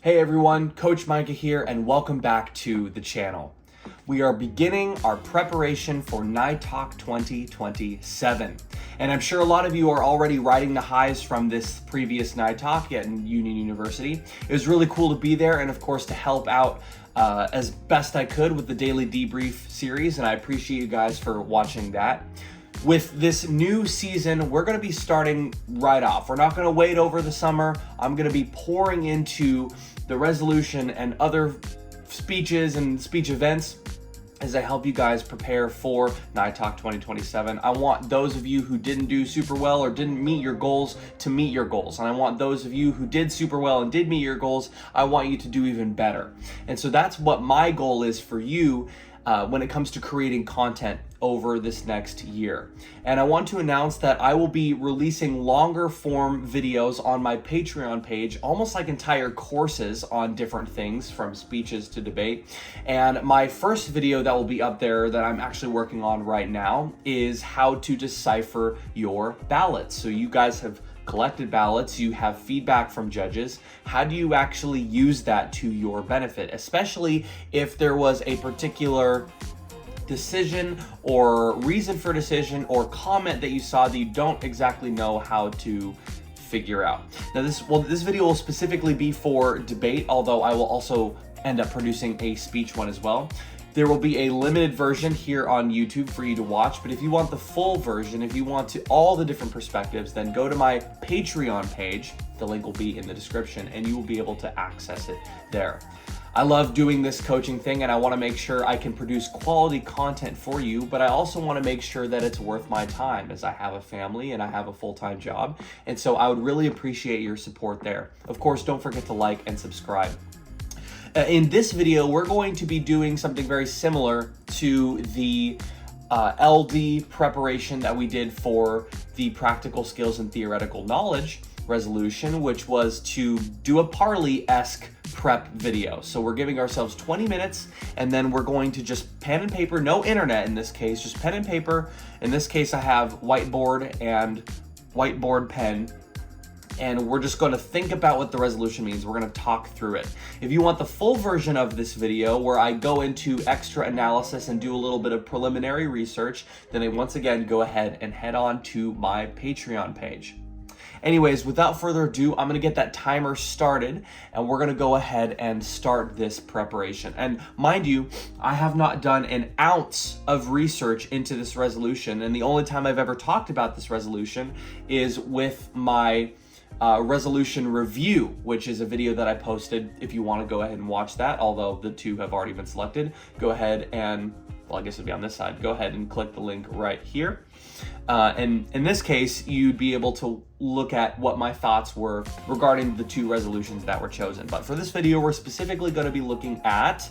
Hey everyone, Coach Micah here, and welcome back to the channel. We are beginning our preparation for NITOC 2027. And I'm sure a lot of you are already riding the highs from this previous NITOC at Union University. It was really cool to be there and of course to help out as best I could with the daily debrief series, and I appreciate you guys for watching that. With this new season, we're going to be starting right off. We're not going to wait over the summer. I'm going to be pouring into the resolution and other speeches and speech events as I help you guys prepare for NITOC 2027. I want those of you who didn't do super well or didn't meet your goals to meet your goals. And I want those of you who did super well and did meet your goals, I want you to do even better. And so that's what my goal is for you when it comes to creating content over this next year. And I want to announce that I will be releasing longer form videos on my Patreon page, almost like entire courses on different things from speeches to debate. And my first video that will be up there that I'm actually working on right now is how to decipher your ballots. So you guys have collected ballots, you have feedback from judges. How do you actually use that to your benefit, especially if there was a particular decision or reason for decision or comment that you saw that you don't exactly know how to figure out. Now this video will specifically be for debate, although I will also end up producing a speech one as well. There will be a limited version here on YouTube for you to watch, but if you want the full version, if you want all the different perspectives, then go to my Patreon page. The link will be in the description and you will be able to access it there. I love doing this coaching thing and I want to make sure I can produce quality content for you, but I also want to make sure that it's worth my time as I have a family and I have a full-time job. And so I would really appreciate your support there. Of course, don't forget to like and subscribe. In this video, we're going to be doing something very similar to the LD preparation that we did for the practical skills and theoretical knowledge resolution, which was to do a Parley-esque prep video. So we're giving ourselves 20 minutes and then we're going to just pen and paper, no internet in this case, just pen and paper. In this case, I have whiteboard and whiteboard pen. And we're just going to think about what the resolution means. We're going to talk through it. If you want the full version of this video where I go into extra analysis and do a little bit of preliminary research, then once again, go ahead and head on to my Patreon page. Anyways, without further ado, I'm going to get that timer started and we're going to go ahead and start this preparation. And mind you, I have not done an ounce of research into this resolution. And the only time I've ever talked about this resolution is with my resolution review, which is a video that I posted. If you want to go ahead and watch that, although the two have already been selected, go ahead and, well, I guess it'd be on this side. Go ahead and click the link right here. And in this case, you'd be able to look at what my thoughts were regarding the two resolutions that were chosen. But for this video, we're specifically going to be looking at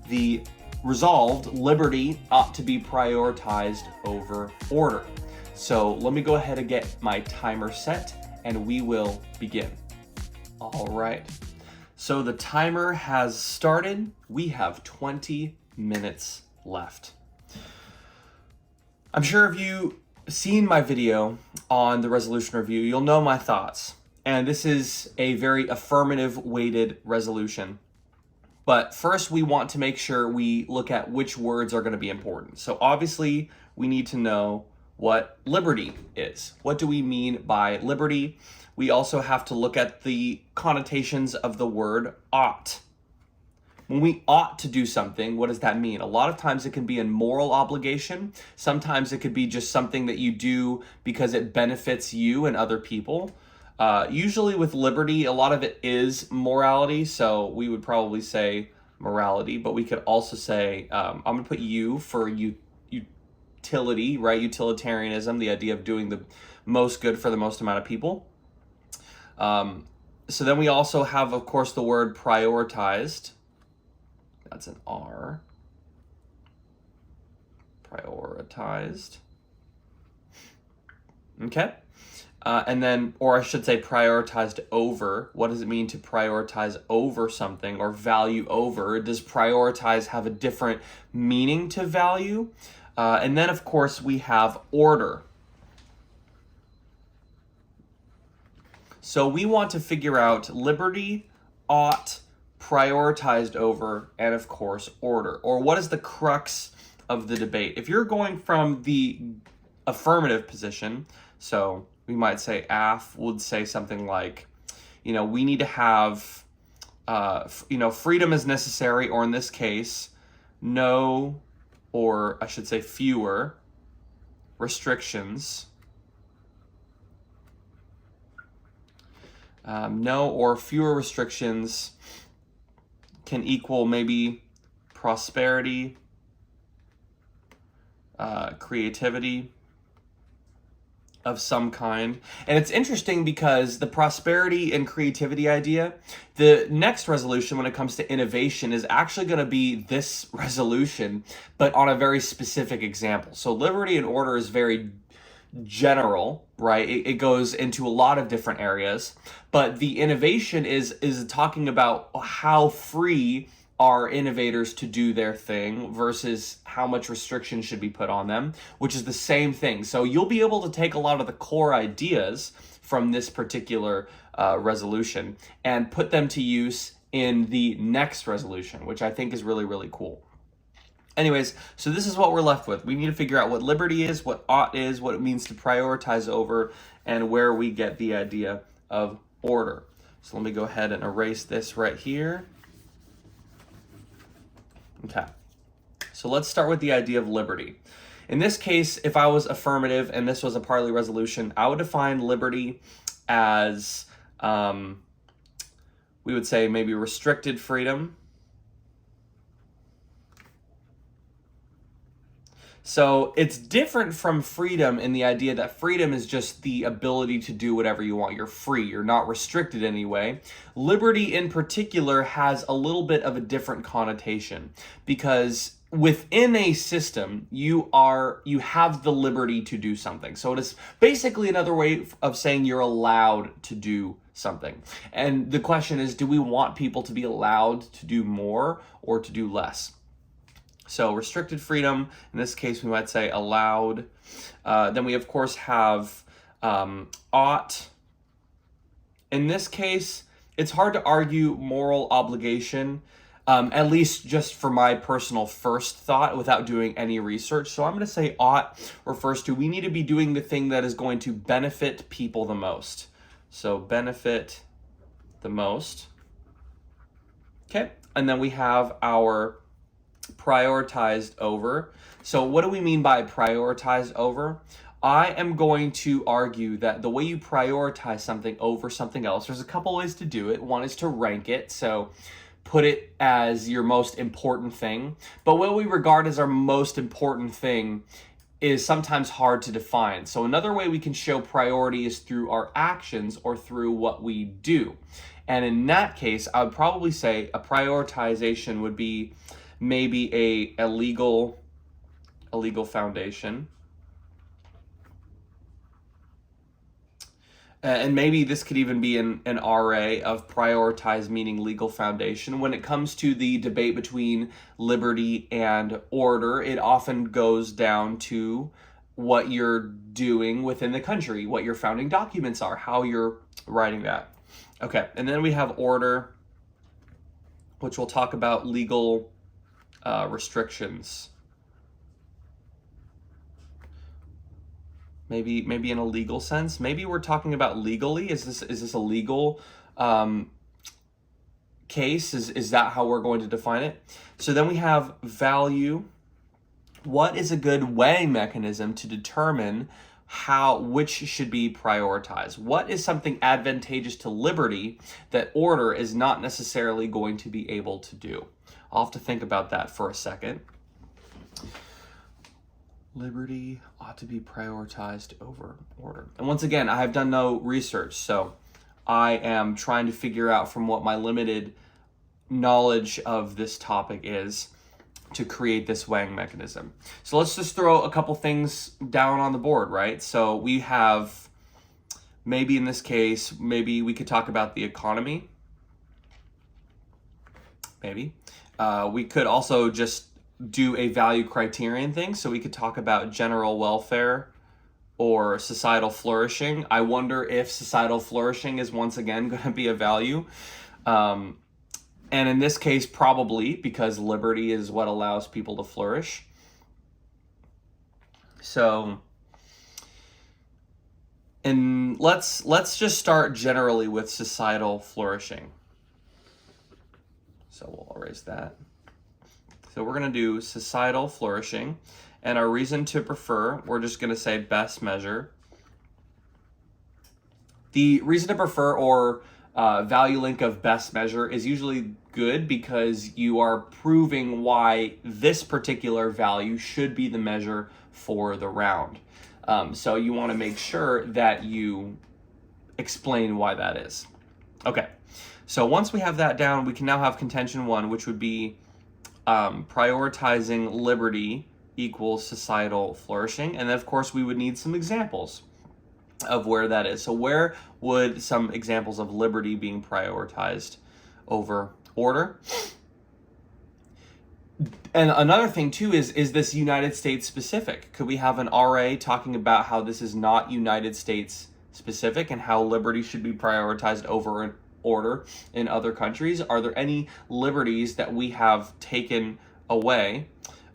the resolved liberty ought to be prioritized over order. So let me go ahead and get my timer set and we will begin. All right, so the timer has started. We have 20 minutes left. I'm sure if you've seen my video on the resolution review, you'll know my thoughts. And this is a very affirmative weighted resolution. But first we want to make sure we look at which words are going to be important. So obviously we need to know what liberty is. What do we mean by liberty? We also have to look at the connotations of the word ought. When we ought to do something, what does that mean? A lot of times it can be a moral obligation. Sometimes it could be just something that you do because it benefits you and other people. Usually with liberty, a lot of it is morality. So we would probably say morality, but we could also say, I'm going to put U for utility, right? Utilitarianism, the idea of doing the most good for the most amount of people. So then we also have, of course, the word prioritized. That's an R. Prioritized. Okay. And then, or I should say prioritized over. What does it mean to prioritize over something or value over? Does prioritize have a different meaning to value? And then, of course, we have order. So we want to figure out liberty, ought, prioritized over, and of course, order? Or what is the crux of the debate? If you're going from the affirmative position, so we might say AF would say something like, we need to have, freedom is necessary, or in this case, no, or I should say fewer restrictions. No or fewer restrictions can equal maybe prosperity, creativity of some kind. And it's interesting because the prosperity and creativity idea, the next resolution when it comes to innovation is actually going to be this resolution, but on a very specific example. So liberty and order is very general, right? It goes into a lot of different areas, but the innovation is talking about how free are innovators to do their thing versus how much restriction should be put on them, which is the same thing. So you'll be able to take a lot of the core ideas from this particular resolution and put them to use in the next resolution, which I think is really, really cool. Anyways, so this is what we're left with. We need to figure out what liberty is, what ought is, what it means to prioritize over, and where we get the idea of order. So let me go ahead and erase this right here. Okay, so let's start with the idea of liberty. In this case, if I was affirmative and this was a Parley resolution, I would define liberty as, we would say maybe restricted freedom. So it's different from freedom in the idea that freedom is just the ability to do whatever you want. You're free. You're not restricted in any way. Liberty in particular has a little bit of a different connotation because within a system, you have the liberty to do something. So it is basically another way of saying you're allowed to do something. And the question is, do we want people to be allowed to do more or to do less? So restricted freedom, in this case, we might say allowed. Then we, of course, have ought. In this case, it's hard to argue moral obligation, at least just for my personal first thought without doing any research. So I'm going to say ought refers to we need to be doing the thing that is going to benefit people the most. So benefit the most. Okay, and then we have our prioritized over. So what do we mean by prioritized over? I am going to argue that the way you prioritize something over something else, there's a couple ways to do it. One is to rank it, so put it as your most important thing. But what we regard as our most important thing is sometimes hard to define. So another way we can show priority is through our actions or through what we do. And in that case, I would probably say a prioritization would be maybe a legal foundation. And maybe this could even be an RA of prioritize, meaning legal foundation. When it comes to the debate between liberty and order, it often goes down to what you're doing within the country, what your founding documents are, how you're writing that. Okay, and then we have order, which we'll talk about legal restrictions. Maybe in a legal sense. Maybe we're talking about legally. Is this a legal case? Is that how we're going to define it? So then we have value. What is a good weighing mechanism to determine which should be prioritized? What is something advantageous to liberty that order is not necessarily going to be able to do? I'll have to think about that for a second. Liberty ought to be prioritized over order. And once again, I have done no research, so I am trying to figure out from what my limited knowledge of this topic is to create this weighing mechanism. So let's just throw a couple things down on the board, right? So we have, maybe in this case, maybe we could talk about the economy. Maybe. We could also just do a value criterion thing. So we could talk about general welfare or societal flourishing. I wonder if societal flourishing is once again going to be a value. And in this case, probably because liberty is what allows people to flourish. So, and let's just start generally with societal flourishing. So we'll erase that. So we're going to do societal flourishing, and our reason to prefer, we're just going to say best measure. The reason to prefer or value link of best measure is usually good because you are proving why this particular value should be the measure for the round. So you want to make sure that you explain why that is. Okay, so once we have that down, we can now have contention one, which would be prioritizing liberty equals societal flourishing. And then, of course, we would need some examples of where that is. So where would some examples of liberty being prioritized over order? And another thing too is this United States specific? Could we have an RA talking about how this is not United States specific and how liberty should be prioritized over an order in other countries? Are there any liberties that we have taken away?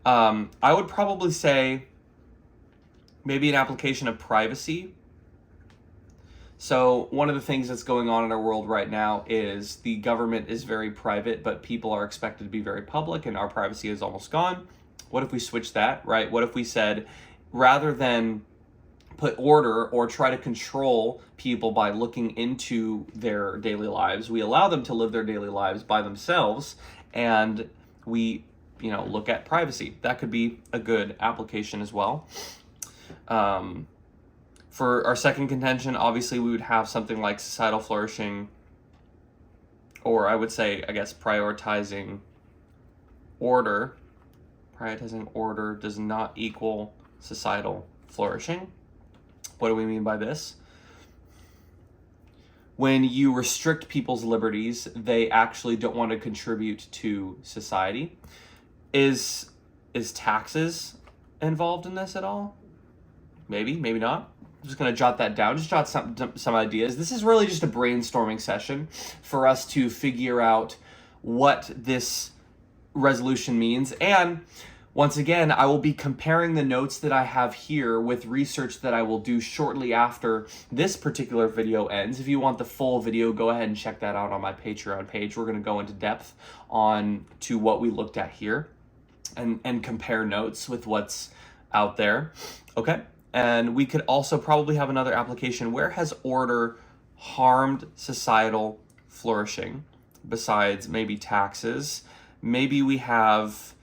I would probably say maybe an application of privacy. So one of the things that's going on in our world right now is the government is very private, but people are expected to be very public, and our privacy is almost gone. What if we switch that, right? What if we said, rather than put order or try to control people by looking into their daily lives, we allow them to live their daily lives by themselves, and we, look at privacy. That could be a good application as well. For our second contention, obviously we would have something like societal flourishing, or I would say, prioritizing order. Prioritizing order does not equal societal flourishing. What do we mean by this? When you restrict people's liberties, they actually don't want to contribute to society. Is taxes involved in this at all? Maybe, maybe not. I'm just going to jot that down. Just jot some ideas. This is really just a brainstorming session for us to figure out what this resolution means. And once again, I will be comparing the notes that I have here with research that I will do shortly after this particular video ends. If you want the full video, go ahead and check that out on my Patreon page. We're going to go into depth to what we looked at here and compare notes with what's out there. Okay. And we could also probably have another application. Where has order harmed societal flourishing besides maybe taxes? Maybe we have,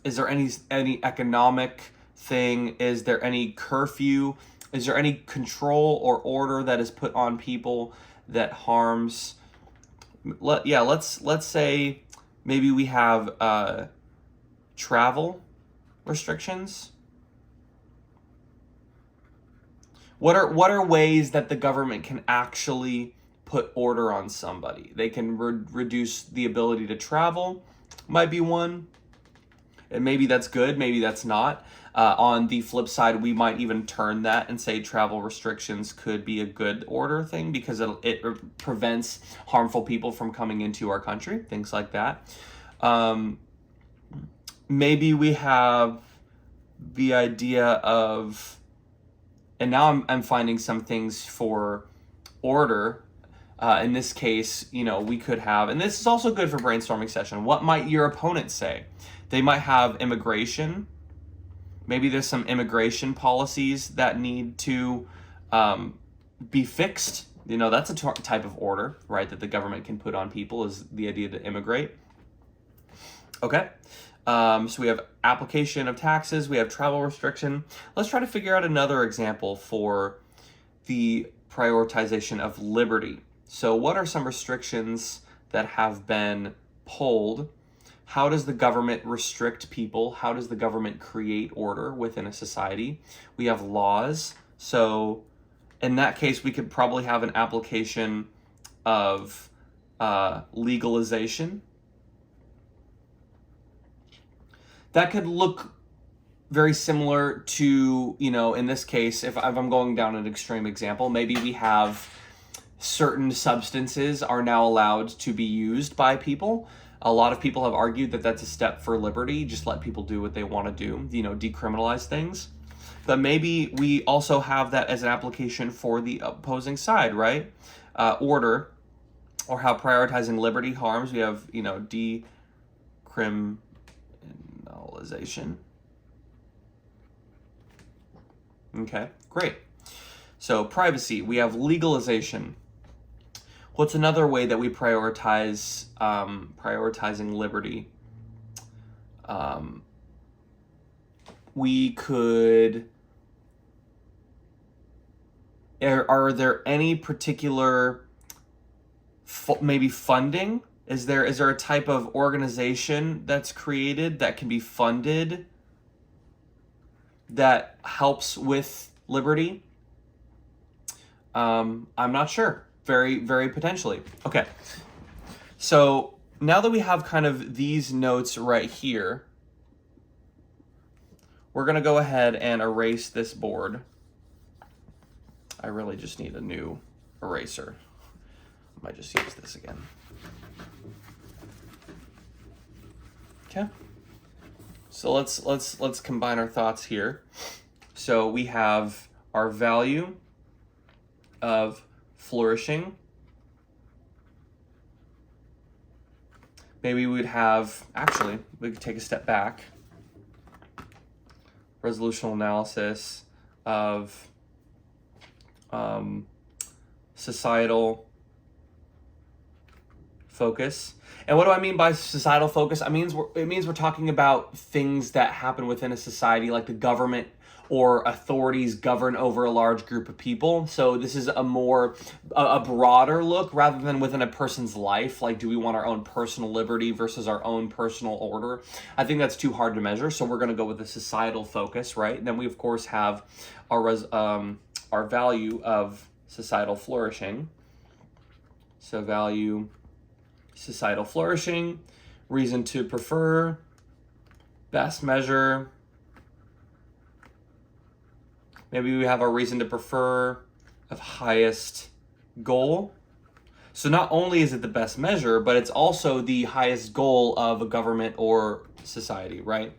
is there any economic thing? Is there any curfew? Is there any control or order that is put on people that harms? Let's say maybe we have travel restrictions. What are ways that the government can actually put order on somebody? They can reduce the ability to travel, might be one. And maybe that's good, maybe that's not. On the flip side, we might even turn that and say travel restrictions could be a good order thing because it prevents harmful people from coming into our country, things like that. Maybe we have the idea of, and now I'm finding some things for order. In this case, we could have, and this is also good for brainstorming session. What might your opponent say? They might have immigration. Maybe there's some immigration policies that need to be fixed. That's a type of order, right, that the government can put on people, is the idea to immigrate. Okay. So we have application of taxes, we have travel restriction. Let's try to figure out another example for the prioritization of liberty. So what are some restrictions that have been pulled? How does the government restrict people? How does the government create order within a society? We have laws. So in that case, we could probably have an application of legalization. That could look very similar to, in this case, if I'm going down an extreme example, maybe we have certain substances are now allowed to be used by people. A lot of people have argued that that's a step for liberty. Just let people do what they want to do, decriminalize things. But maybe we also have that as an application for the opposing side, right? Order, or how prioritizing liberty harms. We have, decriminalization. Okay, great. So privacy, we have legalization. What's another way that we prioritize prioritizing liberty? We could. Are there any particular maybe funding? Is there a type of organization that's created that can be funded that helps with liberty? I'm not sure. Very, very potentially. Okay. So now that we have kind of these notes right here, we're going to go ahead and erase this board. I really just need a new eraser. I might just use this again. Okay. So let's combine our thoughts here. So we have our value of flourishing. Maybe we could take a step back. Resolutional analysis of societal focus. And what do I mean by societal focus? It means we're talking about things that happen within a society, like the government or authorities govern over a large group of people. So this is a broader look rather than within a person's life. Like, do we want our own personal liberty versus our own personal order? I think that's too hard to measure. So we're going to go with the societal focus, right? And then we of course have our value of societal flourishing. So value societal flourishing, reason to prefer, best measure. Maybe we have our reason to prefer of highest goal. So not only is it the best measure, but it's also the highest goal of a government or society, right?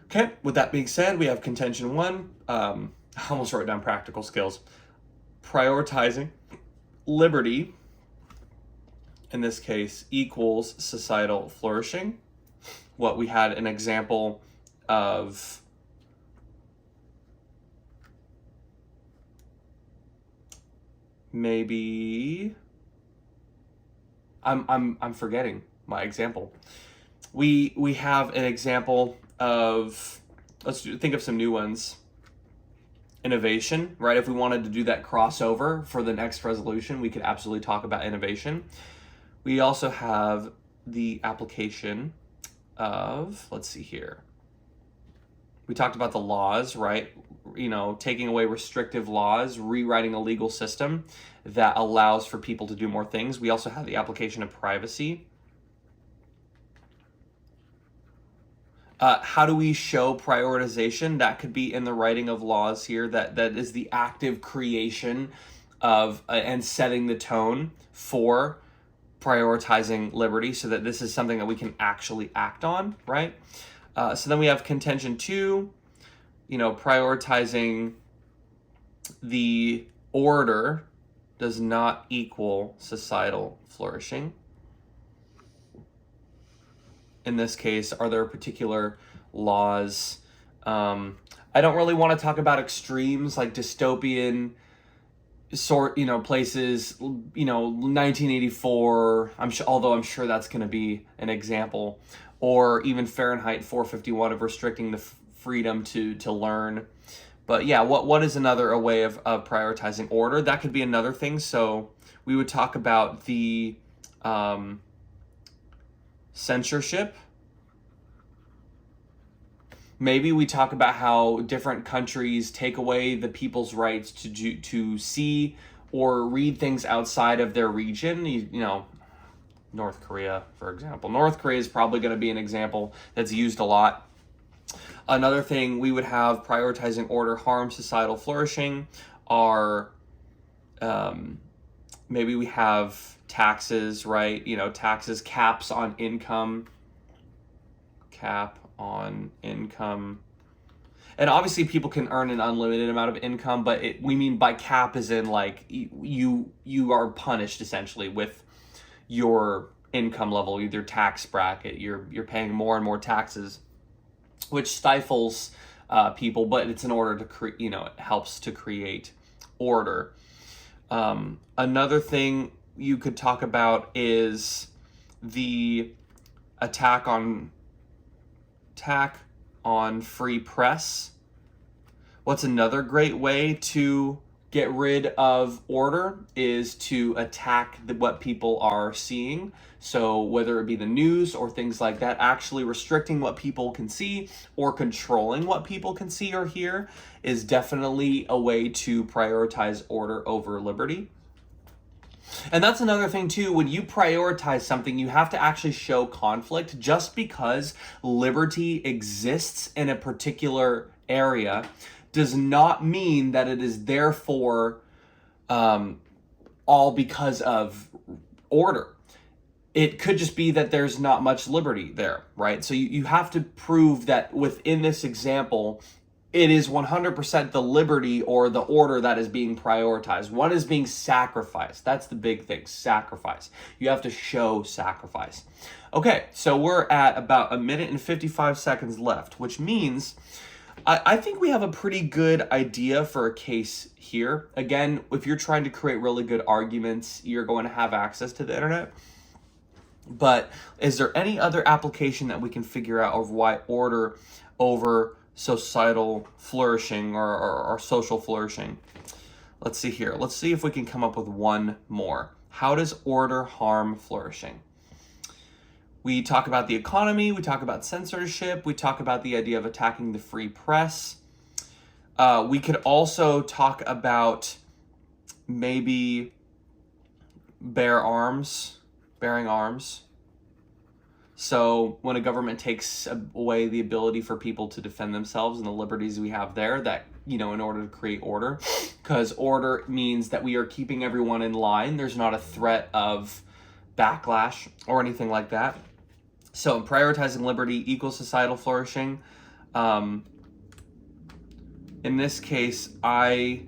Okay, with that being said, we have contention one. I almost wrote down practical skills. Prioritizing liberty, in this case, equals societal flourishing. What we had an example of maybe I'm forgetting my example. We have an example of, think of some new ones. Innovation, right? If we wanted to do that crossover for the next resolution, we could absolutely talk about innovation. We also have the application of, let's see here. We talked about the laws, right? Taking away restrictive laws, rewriting a legal system that allows for people to do more things. We also have the application of privacy. How do we show prioritization? That could be in the writing of laws here. That is the active creation of and setting the tone for prioritizing liberty, so that this is something that we can actually act on, right? So then we have contention two, prioritizing the order does not equal societal flourishing. In this case, are there particular laws? I don't really want to talk about extremes like dystopian places, 1984, although I'm sure that's going to be an example, or even Fahrenheit 451 of restricting the freedom to learn. But yeah, what is a way of prioritizing order? That could be another thing. So we would talk about the censorship. Maybe we talk about how different countries take away the people's rights to see or read things outside of their region. North Korea, for example. North Korea is probably going to be an example that's used a lot. Another thing we would have prioritizing order harms societal flourishing are maybe we have taxes, right? You know, taxes, caps on income, cap on income. And obviously people can earn an unlimited amount of income, but we mean by cap as in like you are punished essentially with your income level, your tax bracket. You're paying more and more taxes, which stifles people, but it's in order to it helps to create order. Another thing you could talk about is the attack on free press. What's another great way to get rid of order is to attack what people are seeing. So whether it be the news or things like that, actually restricting what people can see or controlling what people can see or hear is definitely a way to prioritize order over liberty. And that's another thing too, when you prioritize something, you have to actually show conflict. Just because liberty exists in a particular area does not mean that it is therefore all because of order. It could just be that there's not much liberty there, right? So you have to prove that within this example, it is 100% the liberty or the order that is being prioritized. One is being sacrificed. That's the big thing, sacrifice. You have to show sacrifice. Okay, so we're at about 1 minute and 55 seconds left, which means I think we have a pretty good idea for a case here. Again, if you're trying to create really good arguments, you're going to have access to the internet. But is there any other application that we can figure out of why order over societal flourishing or social flourishing? Let's see here. Let's see if we can come up with one more. How does order harm flourishing? We talk about the economy, we talk about censorship, we talk about the idea of attacking the free press. We could also talk about maybe bearing arms. So when a government takes away the ability for people to defend themselves and the liberties we have there, that, in order to create order, because order means that we are keeping everyone in line. There's not a threat of backlash or anything like that. So prioritizing liberty equals societal flourishing. In this case, we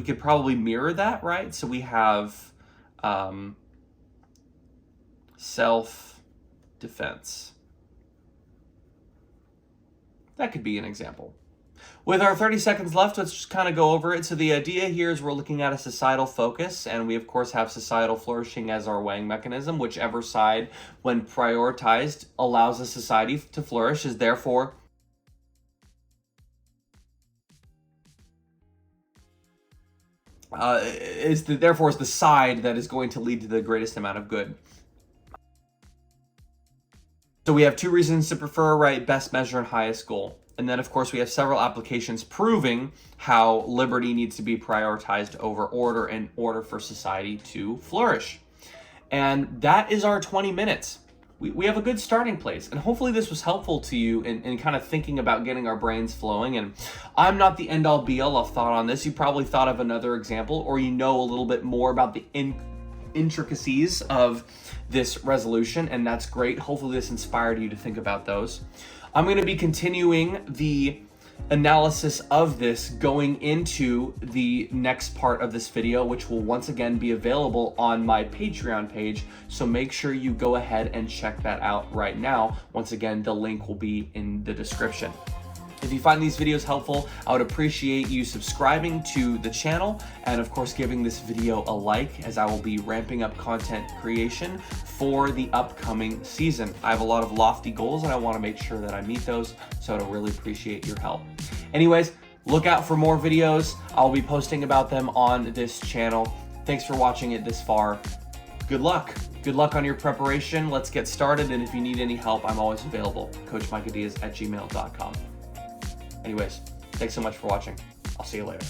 could probably mirror that, right? So we have self-defense. That could be an example. With our 30 seconds left, let's just kind of go over it. So the idea here is we're looking at a societal focus, and we of course have societal flourishing as our weighing mechanism. Whichever side, when prioritized, allows a society to flourish is therefore is the side that is going to lead to the greatest amount of good. So we have two reasons to prefer, right? Best measure and highest goal. And then, of course, we have several applications proving how liberty needs to be prioritized over order in order for society to flourish. And that is our 20 minutes. We have a good starting place. And hopefully this was helpful to you in kind of thinking about getting our brains flowing. And I'm not the end-all be-all of thought on this. You probably thought of another example, or a little bit more about the intricacies of this resolution, and that's great. Hopefully this inspired you to think about those. I'm going to be continuing the analysis of this going into the next part of this video, which will once again be available on my Patreon page. So make sure you go ahead and check that out right now. Once again, the link will be in the description. If you find these videos helpful, I would appreciate you subscribing to the channel and of course giving this video a like, as I will be ramping up content creation for the upcoming season. I have a lot of lofty goals and I want to make sure that I meet those, so I'd really appreciate your help. Anyways, look out for more videos. I'll be posting about them on this channel. Thanks for watching it this far. Good luck. Good luck on your preparation. Let's get started, and if you need any help, I'm always available. CoachMikeDiaz@gmail.com. Anyways, thanks so much for watching. I'll see you later.